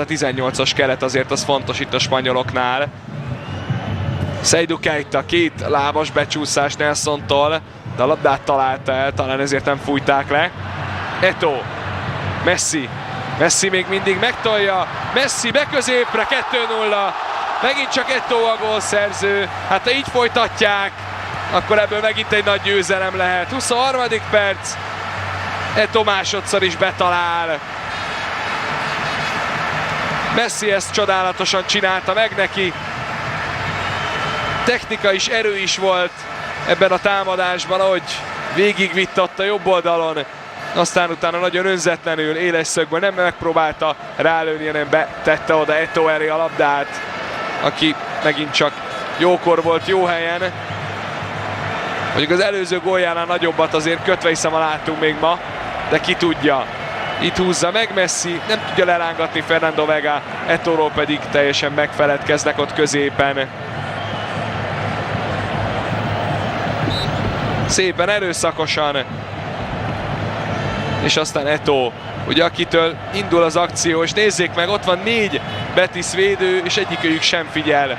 a 18-as keret, azért az fontos itt a spanyoloknál. Seydou Keita, két lábas becsúszás Nelsontól, de a labdát találta el, talán ezért nem fújták le. Eto'o, Messi még mindig megtolja, Messi beközépre, 2-0, megint csak Eto'o a gólszerző, hát ha így folytatják, akkor ebből megint egy nagy győzelem lehet. 23. perc, Eto'o másodszor is betalál. Messi ezt csodálatosan csinálta meg neki. Technika is, erő is volt ebben a támadásban, ahogy végigvitt ott a jobb oldalon. Aztán utána nagyon önzetlenül, éles szögből nem megpróbálta rálőni, hanem betette oda Eto'o elé a labdát, aki megint csak jókor volt, jó helyen. Mondjuk az előző góljánál nagyobbat azért kötve hiszem, látunk még ma, de ki tudja. Itt húzza meg Messi, nem tudja lelángatni Fernando Vega, Eto'óról pedig teljesen megfeledkeznek ott középen. Szépen erőszakosan. És aztán Eto'o, ugye akitől indul az akció, és nézzék meg, ott van 4 Betis védő, és egyikőjük sem figyel